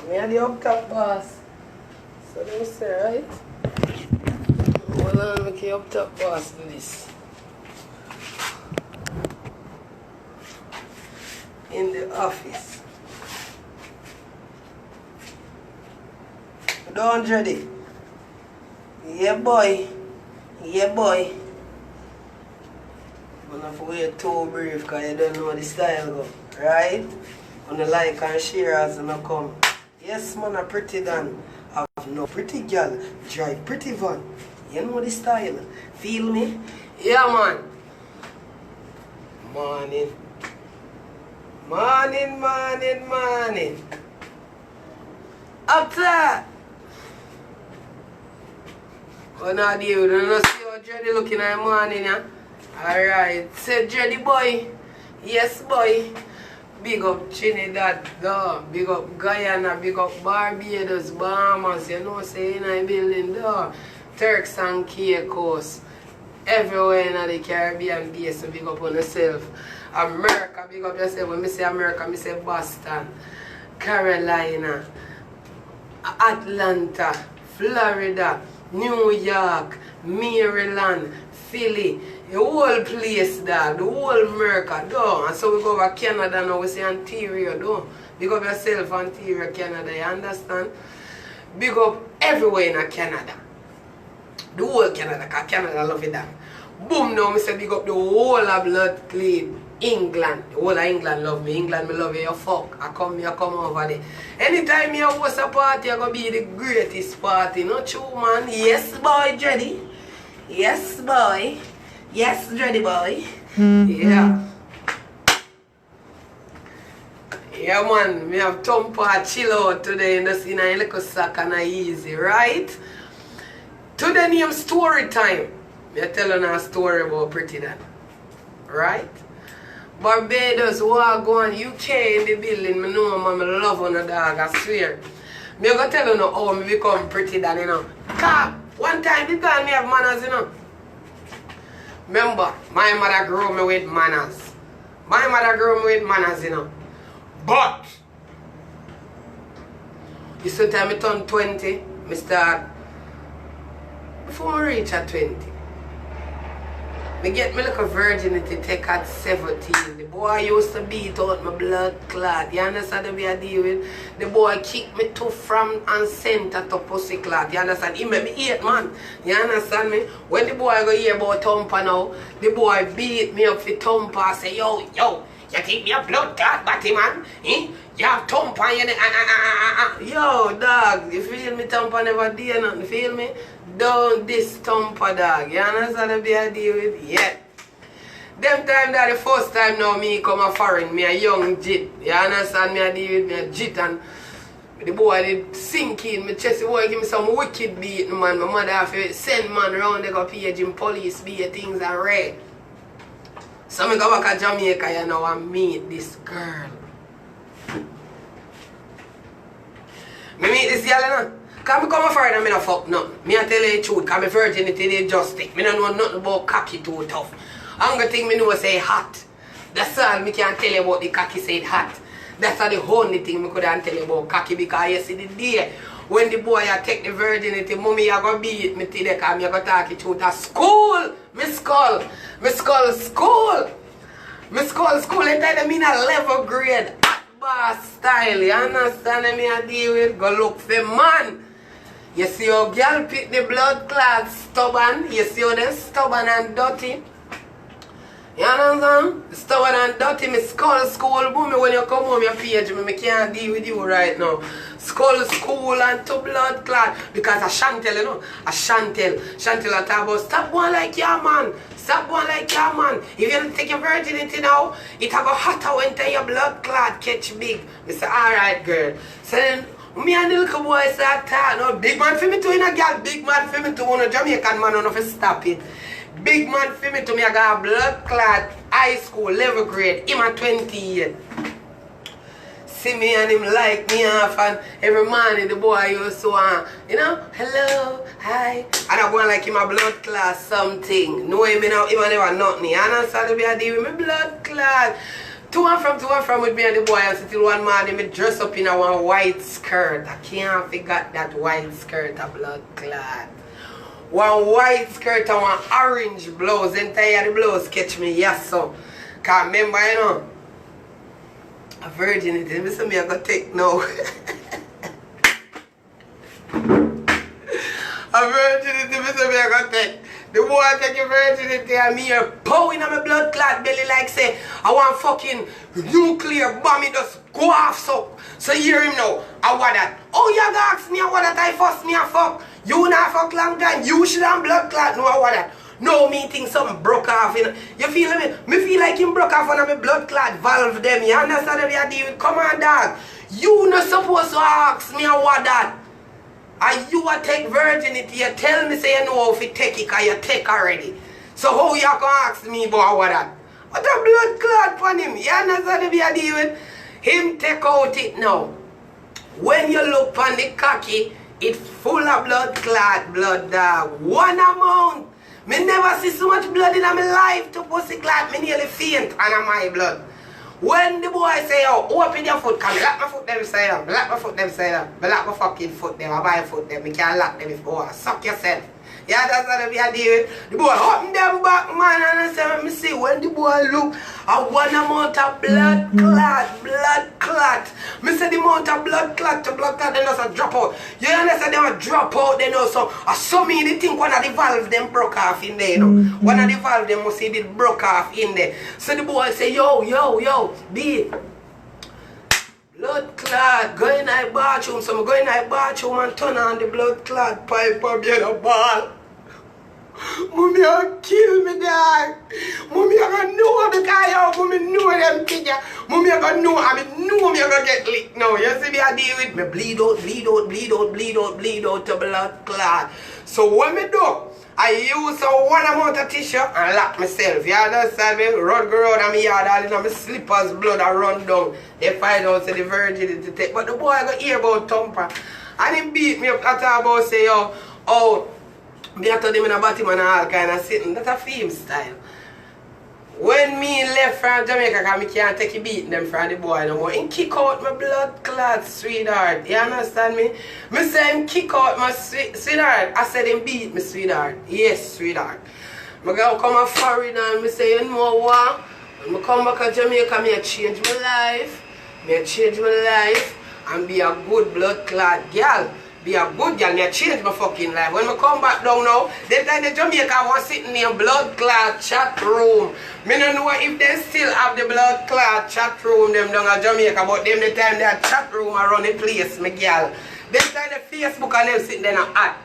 Me and the up top boss. So they say, right? Hold on, make the up top boss do this. In the office. Don't ready. Yeah boy. Yeah boy. I'm gonna have to wait too brief because you don't know the style go. Right? On the like and share as you come. Yes man, a Prettii Don. I have no pretty girl. Drive pretty van. You know the style. Feel me? Yeah man. Morning. Morning, morning, morning. Up there. What now do you don't see how Dreddy looking at the morning, yeah? Alright. Say Dreddy boy. Yes boy. Big up Trinidad, though. Big up Guyana, big up Barbados, Bahamas, you know, say in a building, though. Turks and Caicos. Everywhere in the Caribbean base, so big up on yourself. America, big up yourself. When I say America, I say Boston, Carolina, Atlanta, Florida, New York, Maryland, Philly, the whole place, dog, the whole America, though. And so we go over Canada now, we say Ontario, though. Big up yourself, Ontario, Canada, you understand? Big up everywhere in Canada. The whole Canada, because Canada love it, dog. Boom, now I say big up the whole of blood clean. England, the whole of England love me. England, me love you, fuck. I come over there. Anytime you host a party, I gonna be the greatest party. Not true, man. Yes, boy, Dreddy. Yes, boy. Yes, Dreddy boy. Yeah. Yeah, man. Me have Tompa chill out today in the scene and a little sack and easy, right? Today name story time. Me tell you a story about Prettii Don. Right? Barbados, walk on, UK in the building, me know man, I love on a dog, I swear. Me gonna tell you now how me become Prettii Don, you know. Cause one time this guy me have manners, you know. Remember, my mother grew me with manners. My mother grew me with manners, you know. But you see time I turn 20, me start before I reach at 20. Me get me like a virginity take at 17. The boy used to beat out my blood clot. You understand the way I deal with? The boy kick me to from and center to pussy clot. You understand? He made me hate, man. You understand me? When the boy go hear about Thumper now, the boy beat me up for Thumper. Say, yo, you think me a blood clot batty, man? Eh? You have Thumper and you Yo, dog, you feel me? Thumper never did nothing, feel me? Don't this Thumper, dog. You understand the way I deal with? Yeah. Them time that the first time now me come a foreign, me a young jit. You understand me I deal with me a jit and the boy did sink in my chest. The boy give me some wicked beating, man. My mother have to send man around they go page in police be things and red. So I go back to Jamaica you know and meet this girl. Me meet this girl you know. Cause me come a foreign and me no fuck nothing. Me a tell you the truth, cause my virginity they just take. Me no know nothing about cocky too tough. Only thing me know say hot. That's all me can tell you about the cocky said hot. That's all the only thing me could tell you about cocky because you see the day when the boy I take the virginity, mommy I go beat me today cause me I go talk it to the school. Me skull school. Me skull school and tell them in a level grade. Boss style, you understand me I deal with? Go look for man. You see how girl pick the blood clot stubborn. You see how they stubborn and dirty. You understand? Stubborn and dirty. Me skull school. Boom, when you come home, you page me can't deal with you right now. Skull school and to blood clot. Because a Chantel, you know. A Chantel. Chantel a talk about stop going like your man. Stop going like your man. If you don't take your virginity now, it have a hotter when your blood clot catch big. Me say, alright girl. So then, me and the little boy start talking. No, big man for me too, in a girl. Big man for me too. On a Jamaican man, on to stop it. Big man for me too. Me I got a blood clot, high school, level grade. Him at 20 years. See me and him like me off and every morning the boy used to you know, hello, hi. And I go like him a blood class something. Know him now, him never nothing. You understand the way I deal with my blood class. To and from with me and the boy, and till one morning me dress up in a one white skirt. I can't forget that white skirt, a blood clot. One white skirt and one orange blouse. Entire the blouse catch me, yes so. Cause remember, you know, a virginity, me say me I go take now. A virginity, me say me I go take. The boy take a virginity and me here pow in my blood clot belly like say I want fucking nuclear bomb it just go off so. So hear him now. I want that. Oh you gonna ask me I want that I fuss me a fuck. You not fuck long time. You should have blood clot. No I want that. No me think something broke off in. You feel me? Me feel like him broke off on my blood clot valve them. You understand what I deal with? Come on dog. You not supposed to ask me I want that. And you a take virginity, you tell me say you know if you take it because you take already. So how you gonna ask me about what that? What a blood clot for him? You understand what I deal with? Him take out it now. When you look on the cocky, it's full of blood clot, blood dog. One amount. Me never see so much blood in my life to pussy clot. Me nearly faint on my blood. When the boy say, oh, open your foot, come lock my foot them side up, lock my foot them side up, lock my fucking foot them, I buy foot them, I can't lock them if oh, suck yourself. Yeah, that's what I deal with. The boy open them back, man, and I say, let me see, when the boy look, I want amount of blood clot. Me say the amount of blood clot to blood clot, then also drop out. You understand, they will drop out, then also, I saw me, they think one of the valve them broke off in there, you know. One of the valve them must say it broke off in there. So the boy say, yo, B. Blood clot, go in the bathroom, so I go in the bathroom and turn on the blood clot pipe up in the ball. Mommy will kill me dog. Mommy I gonna know because yo, mommy know them figure. Mommy I gonna know, I mean know me I gonna get licked now. You see me I deal with me bleed out to blood clot. So what me do? I use one amount of tissue and lock myself. You understand me? Run go around and me yard all in my slippers, blood and run down. They find out say the virginity to take. But the boy got hear about Thumper. And he beat me up at about say oh, me I told him in a bottom and all kind of sitting. That's a film style. When me left from Jamaica, because I can't take a beat them from the boy no more, he kick out my blood clot, sweetheart. You understand me? Me say him kick out my sweetheart. I said him beat me, sweetheart. Yes, sweetheart. I go come a foreign and me say, you know what? When I come back to Jamaica, I change my life. I change my life and be a good blood clot girl. Be a good girl, me change my fucking life. When I come back down now, that time the Jamaica was sitting in a blood clot chat room. Me don't know if they still have the blood clot chat room them down at Jamaica, but them the time that chat room around the place, my girl. Them time the Facebook and them sitting there and at.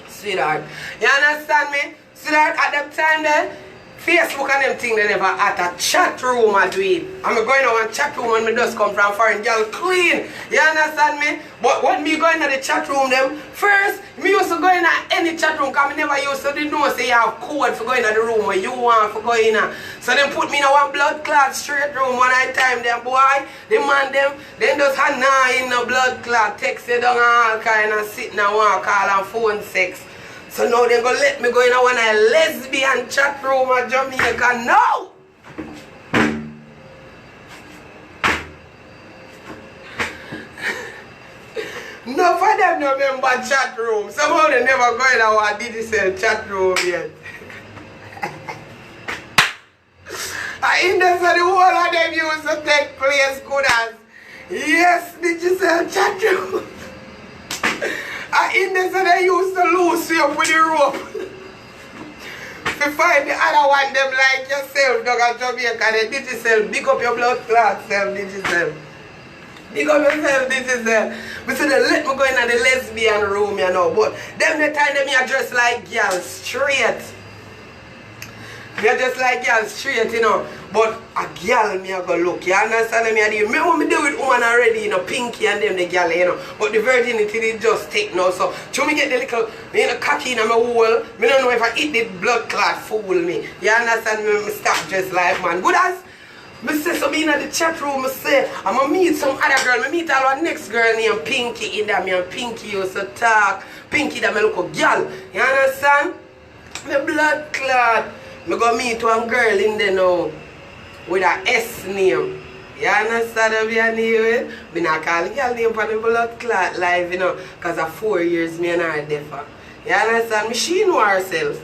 Sweetheart. You understand me? Sweetheart, at that time there, Facebook and them thing they never at a chat room I do it. I'm going to one chat room when me just come from foreign girl clean. You understand me? But when me going to the chat room them, first me used to go in any chat room because I never used to know say you have code for going to the room where you want for going in. So them put me in a one blood clot straight room one night time there boy. The man them just had in the blood clot, text you down all kind of sitting and want to call and phone sex. So now they're going to let me go in a one lesbian chat room at Jamaica. No! No for them no remember chat room. Somehow they never go in our digital chat room yet. And that's the whole of them used to take place good as yes, digital chat room. And in this they used to lose you up with the rope. To find the other one them like yourself, dog at Jamaica, they digital, big up your blood clot self, digital. Big up yourself, digital. But so they let me go in the lesbian room, you know. But them the time them are dressed like girls, straight. They're just like girls, straight, you know. But a girl me I go look, you understand me? Me want me do with woman already, you know, Pinky and them the girl, you know. But the virginity they just take now. So to me get the little cocky in my hole, me don't know if I eat the blood clot fool me. You understand me? Me stop just like man. Good as me say so being at the chat room, me say I'm gonna meet some other girl. Me meet our next girl named Pinky in there. Me and Pinky used to talk. Pinky that me look a girl. You understand? Me blood clot. Me go meet one girl in there now. with a S name. You understand what I mean? Me not call the girl name for the blood clot live, you know, because of 4 years me and her differ. You understand me? She know herself.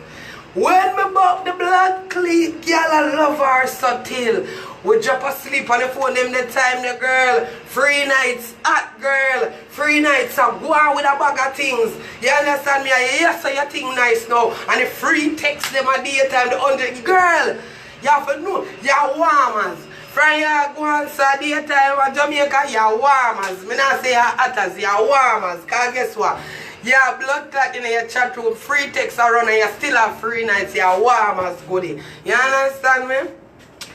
When me bought the blood clean, girl I love her so till. We drop asleep on the phone them the time the girl. Free nights, hot girl. Free nights, so go on with a bag of things. You understand me? Yes, so you think nice now. And the free text them a daytime, the 100. Girl, you have to know, you're warmers. From you go on so daytime in Jamaica, you're warmers. Me not say you're hotters, you're warmers. Because guess what? You have blood clot in your chat room, free text around and you still have free nights, you're warmers, goodie. You understand me?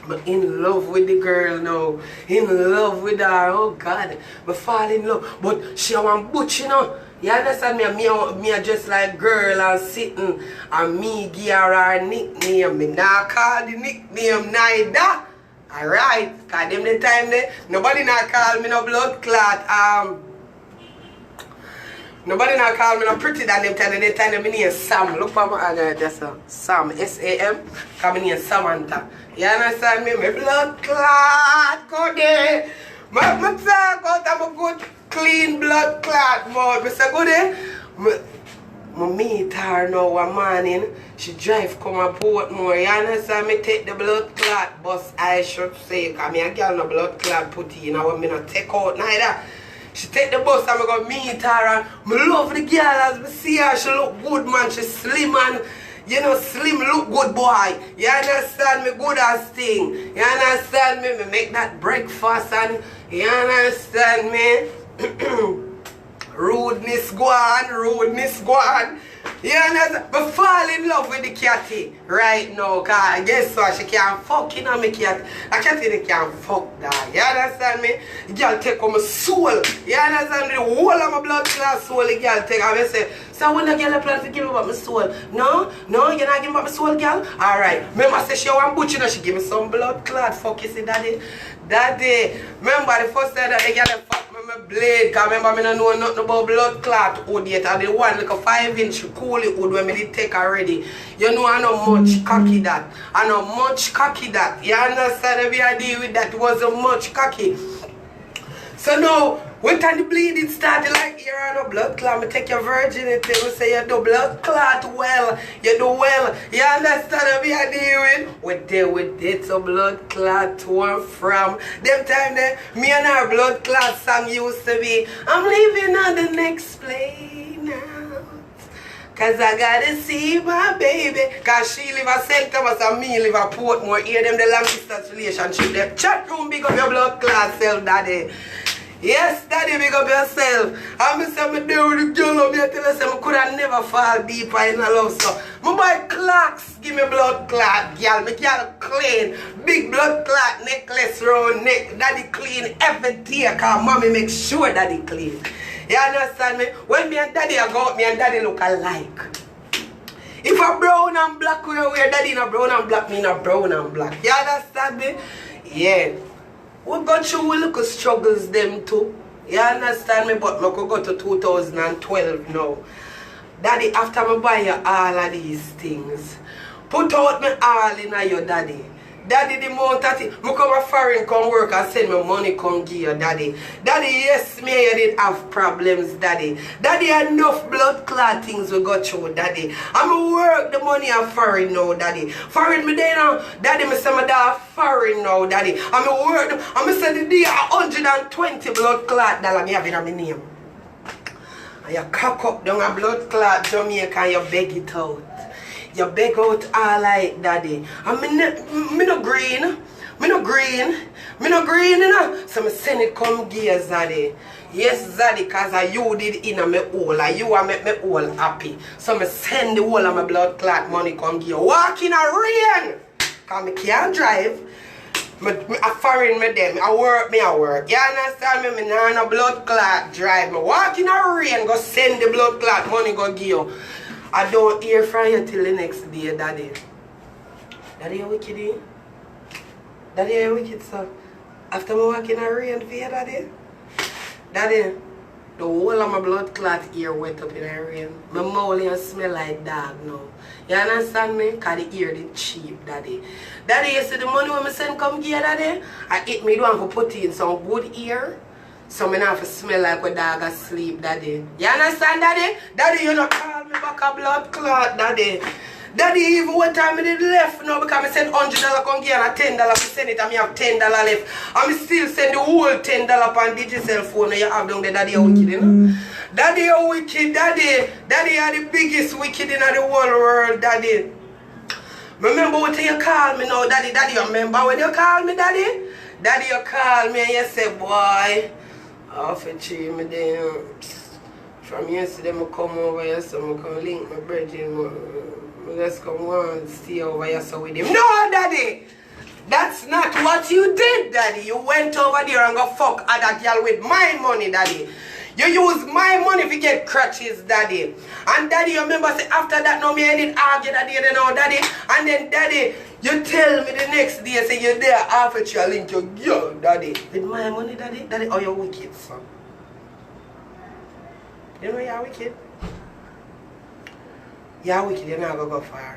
I'm in love with the girl now. In love with her. Oh God. I fall in love. But she want butch, you know. You understand me? Me just like girl and sitting and me give her nickname. Me not call the nickname neither. Alright. Cause them the time there, nobody not call me no blood clot. Nobody not call me no Prettii Don them time. They time me name Sam. Look for my just Sam. S-A-M. Cause me name Samantha. You understand me? My blood clot go there. My talk out of a good clean blood clot mode. I say go there. I meet her now one morning. She drive come a Portmore. You understand me? Take the blood clot bus, I should say. Because me a girl no blood clot put in. I want me not take out neither. She take the bus and I go meet her. I love the girl as I see her. She look good, man. She slim and, you know, slim look good, boy. You understand me? Good as thing. You understand me? Me make that breakfast and, you understand me? Rudeness go on, rudeness go on. You understand? But fall in love with the catty right now. Cause guess what? She can't fuck, you know me cat. A catty can't fuck that. You understand me? The girl take on my soul. You understand me? The whole of my blood class soul the girl take. And I say, so when the girl plan to give me back my soul? No, you're not giving back my soul, girl? Alright. Remember say she want butch, you know, she give me some blood clot. Fuck you see daddy? Daddy. Remember the first time that the girl fuck my blade, because remember me don't know nothing about blood clot hood yet, and the one like a 5-inch coolie hood when me did take already. You know I know much cocky that. I know much cocky that. You understand if I deal with that wasn't much cocky. So now, when time the bleeding started like you're on a blood clot, me take your virginity, we say you do blood clot well, you do well. You understand what I deal with? We deal with it, so blood clot one from them time there, me and our blood clot song used to be, I'm leaving on the next plane now. Cause I gotta see my baby. Cause she live at St. Thomas and me live at Portmore. Hear them the long distance relationship. Them chat room big up your blood clot self, daddy. Yes, daddy, big up yourself. And me say me deal with the girl up here till I say me could have never fall deeper in a love so. My boy Clarks give me blood clot, girl. Me girl clean. Big blood clot necklace round neck. Daddy clean every day cause mommy make sure daddy clean. You understand me? When me and daddy go out, me and daddy look alike. If a brown and black we wear daddy in a brown and black, me in a brown and black. You understand me? Yeah. We go through little struggles them too. You understand me? But I could go to 2012 now. Daddy, after I buy you all of these things, put out me all in your daddy. Daddy, the amount of it, I come a foreign come work and send me money come give you, daddy. Daddy, yes, me, you did have problems, daddy. Daddy, enough blood clot things we got through, daddy. I'm work the money of foreign now, daddy. Foreign me there now, daddy, me say my dad foreign now, daddy. I'm work them, I'm say the day 120 blood clot dollar me have in my name. And you cock up down a blood clot Jamaica and you beg it out. You beg out all like daddy. And me no green. Me no green, you know. So me send it come give you, Zaddy. Yes, Zaddy, cause you did in a me hole. And you make me all happy. So me send the whole of my blood clot money come give you. Walk in a rain. Cause me can't drive. I foreign me them. I work. You understand me? Me nah no blood clot drive. Me walk in a rain. Go send the blood clot money go give you. I don't hear from you till the next day, daddy. Daddy, you wicked, eh? Daddy, you wicked, son. After me walk in a rain for you, daddy. Daddy, The whole of my blood clot ear wet up in the rain. My mouth and smell like dog now. You understand me? Because the ear did cheap, daddy. Daddy, you see the money when I send come here, daddy? I eat me down for put in some good ear. So I have to smell like a dog asleep, daddy. You understand, daddy? Daddy, you don't call me back a blood clot, daddy. Daddy, even one time I did left now because I send $100 come here and $10 to send it and I have $10 left. And I still send the whole $10 on digital phone and you have down there, daddy, you're wicked, you know? Daddy, you're wicked, daddy. Daddy, you're the biggest wicked in the whole world, daddy. Remember what you call me now, daddy? Daddy, you remember when you call me, daddy? Daddy, you call me and you say, boy, I'll fetch you me there. From yesterday, I come over here, so I come link my brethren. Let's come on, stay over here so with him. No, daddy! That's not what you did, daddy. You went over there and go fuck other girl with my money, daddy. You use my money to get crutches, daddy. And daddy, you remember say after that, now me I didn't argue that day, you know, daddy. And then, daddy, you tell me the next day, say you're there after you link your girl, daddy. With my money, daddy? Daddy, oh, you're wicked, son. You know you're wicked? You're wicked, you're not going to go far.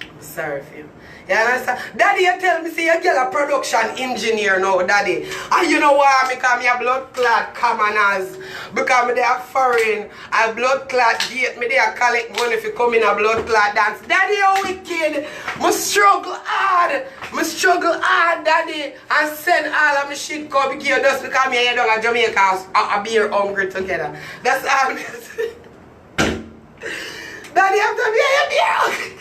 I'm sorry for you. You understand? Daddy, you tell me, say you get a production engineer now, daddy. And you know why? Because me a blood clot commoners. Because me they are foreign. A blood clot gate, me they are collect money if you come in a blood clot dance. Daddy, you wicked. Me struggle hard. Me struggle hard, daddy. And send all of my shit come here just because me here down at Jamaica a beer hungry together. That's all I'm saying. Daddy, have to be a beer.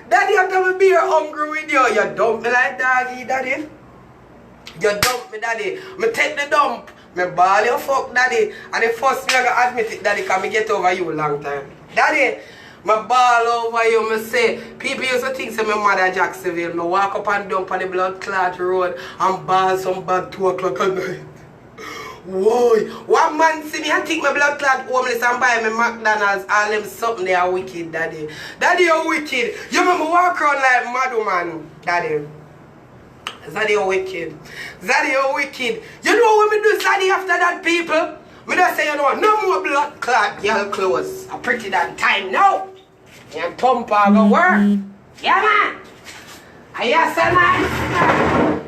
Daddy, I'm gonna be hungry with you. You dump me like doggy, daddy. You dump me, daddy. Me take the dump. Me ball you fuck, daddy. And the first me I gonna admit it, daddy, because me get over you a long time. Daddy, me ball over you. Me say, people used to think say my mother Jacksonville. Me walk up and dump on the blood clot road and ball some bad 2 o'clock at night. Whoa, one man see me and take my blood clot homeless and buy me McDonald's, all them something they are wicked, daddy. Daddy, you're wicked. You remember walk around like mad man, daddy. Zaddy, you're wicked. Zaddy, you're wicked. You know what me do, Zaddy, after that, people? Me just say, you know, no more blood clot, y'all close. I pretty that time now. And pump on go work. Yeah, man. I hear say, man.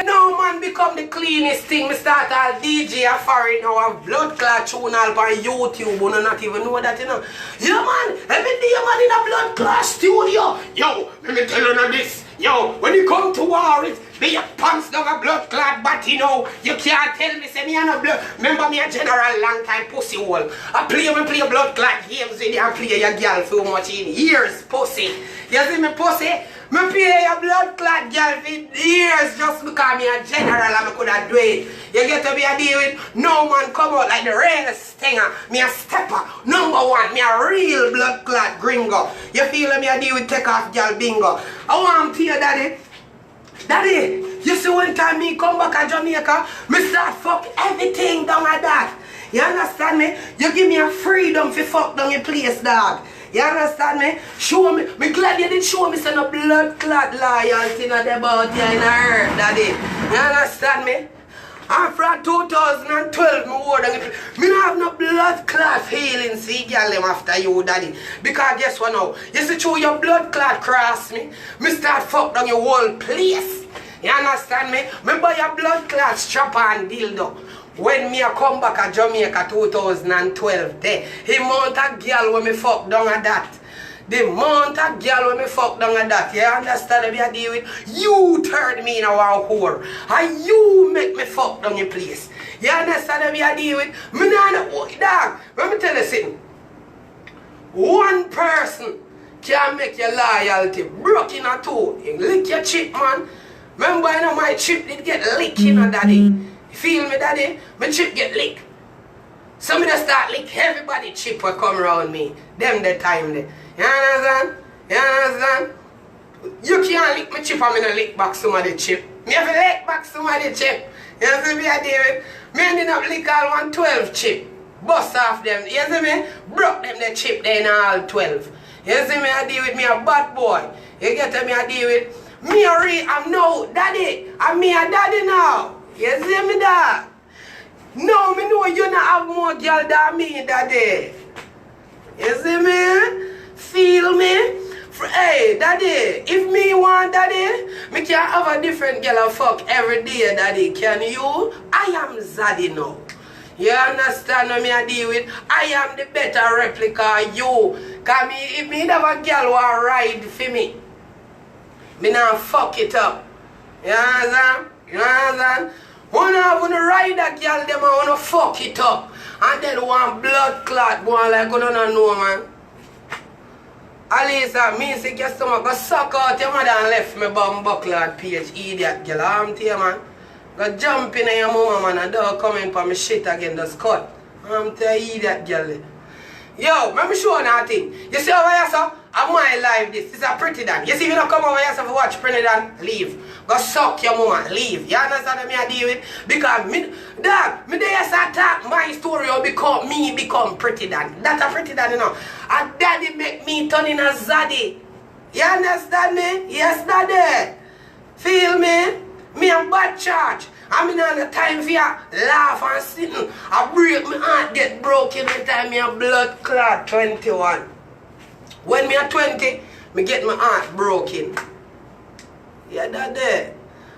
No man become the cleanest thing. Me start all DJ a foreign now and blood clot tune all on YouTube. You not even know that, you know. Yeah man, every day man in a blood clot studio. Yo, let me tell you this. Yo, when you come to war, it be your pants down a blood clot, but you know, you can't tell me say me and a blood. Remember me a general long time pussy hole. I play blood clot games with you and play your girl so much in years, pussy. You see me pussy? Me pay your blood clot girl for years just because me a general and I could have do it. You get to be a deal with no man come out like the real stinger. Me a stepper, number one, me a real blood clot gringo. You feel me a deal with take off girl bingo. I want to tell you, daddy. Daddy, you see one time me come back to Jamaica, me start fuck everything down at that. You understand me? You give me a freedom to fuck down your place, dog. You understand me? Show me. Me glad you did show me some blood clot loyalty in the about you in the earth, daddy. You understand me? And from 2012, me don't have no blood clot feelings for girl them after you, daddy. Because guess what now? You see through your blood clot cross me, me start fuck down your whole place. You understand me? Me buy your blood clot strap and dildo. When me a come back to Jamaica 2012, the amount of girl when me fuck down at that. The amount of girl when me fuck down at that. You understand me I deal with? You turned me in a whore. And you make me fuck down your place. You understand me I deal with? Me nah know, dog. Let me tell you something. One person can make your loyalty broke in a two. You lick your chip, man. Remember, you know, my chip did get licked, you know, daddy. Feel me, daddy? My chip get licked. So me just start lick everybody chip will come around me. Them the time there. You understand? You understand? You can't lick my chip and me no lick back somebody chip. Me have to lick back somebody chip. You see me I deal with? Me ended up lick all 112 chip. Bust off them. You see me? Broke them the chip then all 12. You see me I deal with me a bad boy. You get me I deal with? I'm no daddy. I'm me a daddy now. You see me that? No, me know you not have more girl than me, daddy. You see me? Feel me? Hey, daddy, if me want daddy, me can have a different girl and fuck every day, daddy. Can you? I am Zaddy now. You understand what me I deal with? I am the better replica of you. Cause me, if me have a girl want ride for me not fuck it up. You understand? You understand? Wanna ride a girl, them I wanna fuck it up. And then one blood clot, one like you don't know, man. At least me say your stomach go suck out your mother and left me bum buckle at page, idiot girl. I'm tell you, man. Go jump in your mama, man, and don't come in for me shit again, just cut. I'm tell you, idiot girl. Yo, let me show you nothing. You see over here, sir? I'm my live this. This is a Prettii Don. You see, if you don't come over here, sir, to watch Prettii Don, leave. Go suck your mama, leave. You understand what I deal with? Because me, dog, me there start talk my story or become Prettii Don. That's a Prettii Don, you know. And daddy make me turn in a zaddy. You understand me? Yes, daddy. Feel me? Me a bad charge. I'm in on the time for you laugh and sitting. I break my heart get broken every time me a blood clot 21. When me a 20, me get my heart broken. Yeah, that there.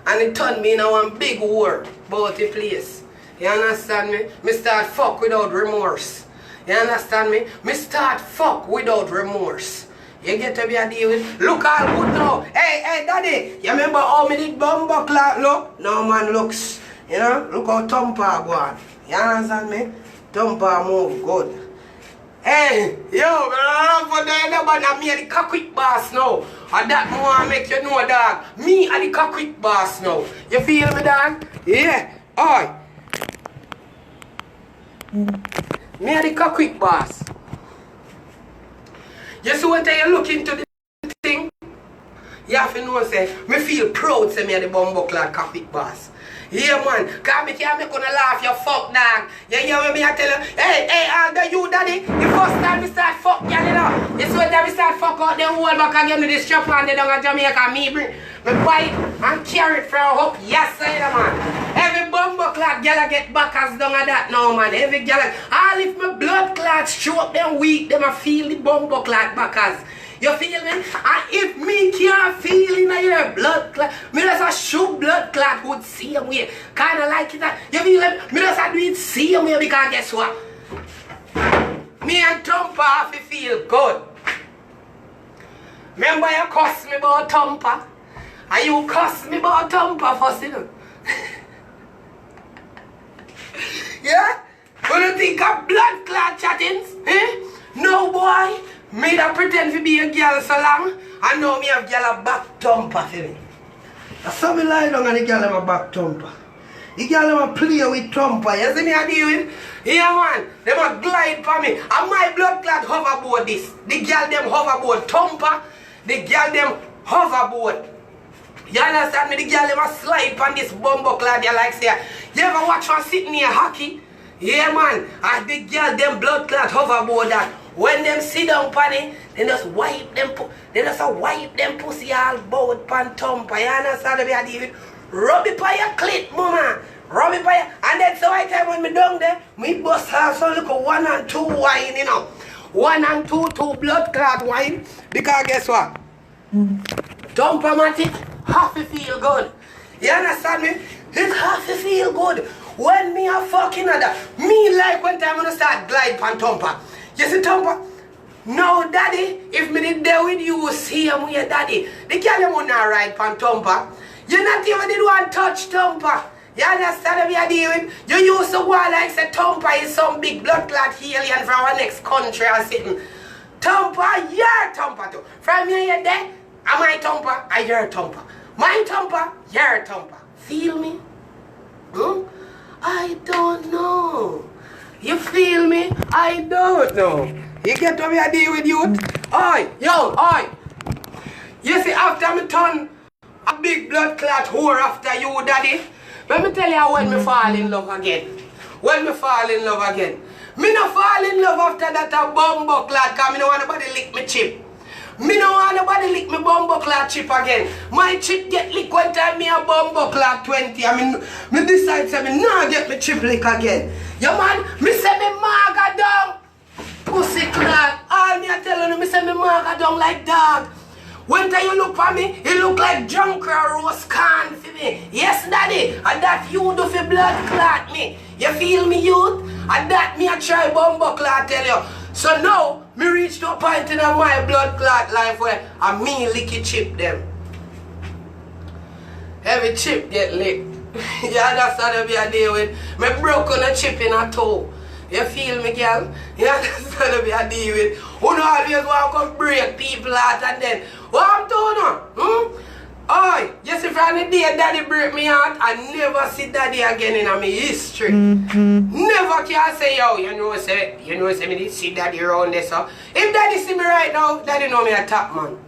And it turned me in a one big war about the place. You understand me? Me start fuck without remorse. You understand me? Me start fuck without remorse. You get to be a deal with. Look all good now. Hey, daddy. You remember how me did bumbo clock look? Now man looks. You know? Look how Tumpa go on. You understand me? Tumpa move good. Hey, yo, man, for the man, I'm me the quick boss now. And that I want to make you know, dog. Me are the quick boss now. You feel me, dog? Yeah. Oi. Me are the quick boss. You see what you look into the thing? You have to know, say, me feel proud, say me are the bumbo clad quick boss. Yeah, man, because me can't make you laugh, you fuck dog. You hear what me I tell you? Hey, Alda, you daddy, the first time we start fuck, you know. You see what time we start fuck out, then hold back again with the strap on, they down in Jamaica, me buy it and carry it from up, yes, sir, man. Every bumbo clad girl get back as down at that now, man. Every girl, all if my blood clot stroke them weak, them I feel the bumbo clad back as. You feel me? And if me can't feel in your blood clot, me just a shoot blood clot would see him way. Kinda like it. You feel me? Me just a do it see him way because guess what? Me and Tumpa have to feel good. Remember you cuss me about Tumpa? And you cuss me about Tumpa first, you know? Yeah? When you think of blood clot chattings, eh? No boy. Me that pretend to be a girl so long, I know me have girl a back Tumpa for me. I saw me lie down and the girl have a back Tumpa. The girl have a play with Tumpa. You see me I deal with? Yeah man, they must glide for me. And my blood clot hoverboard this. The girl them hoverboard Tumpa, the girl them hoverboard. You understand me? The girl them a slide on this bumbo clot you like say. You ever watch one sitting here hockey? Yeah man, and the girl them blood clot hoverboard that. When them sit down pan it, they just wipe them pussy all bout pan Tumpa. You understand me I deal with? Rub it by your clit, mama. Rub it by your, and then so I time when me down there, me bust her so look at 1 and 2 wine, you know. 1 and 2 blood clot wine. Because guess what? Tumpa matic, half to feel good. You understand me? It half to feel good. When me a fucking other, me like when time I start glide pan Tumpa. You see Tumpa? No, daddy, if me did there with you, see him with your daddy. The girl will not ride pan Tumpa. You not even did one touch Tumpa. You understand what I deal with? You used to go like say Tumpa is some big blood clot alien from our next country or something. Tumpa, you're Tumpa too. From here, you're there. Am I Tumpa? I you're Tumpa. My Tumpa, you're Tumpa. Feel me? Hmm? I don't know. You feel me? I don't know. You get what I deal with you? Oi, yo, oi. You see, after me turn a big blood clot whore after you, daddy, let me tell you when me fall in love again. When me fall in love again. Me no fall in love after that a bumbo clot because me no want nobody lick me chip. Me no want nobody lick me bumbo clock chip again. My chip get lick one time, me a bumbo clock 20. I mean, me decide say me nah get me chip lick again. Yeah man, me say me maga down. Pussy clock. All me a tell you, me say me maga down like dog. When time you look for me, it look like junk or roast can for me. Yes, daddy, and that you do for blood clot me. You feel me, youth? And that me a try bumbo clot tell you. So now, me reach to a point in my blood clot life where I me licky chip them. Every chip get licked. You understand what I deal with? Me broke on a chip in a toe. You feel me, girl? You understand what I deal with? Who don't always want to come break people out and then, what I'm doing now? Oh, you see from the day daddy break me out, I never see daddy again in my history. Never can say, yo, you know me did see daddy around there, so. If daddy see me right now, daddy know me a top man.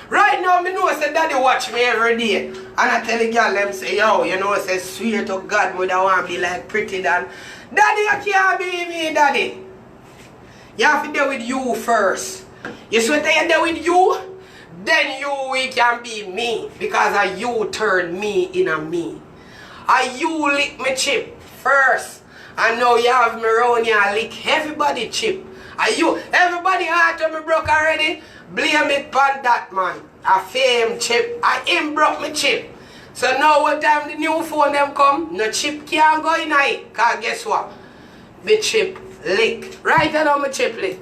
Right now, me know say daddy watch me every day. And I tell the girl them say, yo, you know say swear to God, mother want to be like Prettii Don. Daddy, you can't be me, daddy. You have to deal with you first. You swear to you deal with you, then we can be me. Because you turn me in a me. You lick me chip first. And now you have me around here lick everybody chip. Everybody heart when me broke already, blame it on that man. A fame chip, him broke me chip. So now what time the new phone them come, no chip can't go in it. Cause guess what? Me chip lick. Right now my chip lick.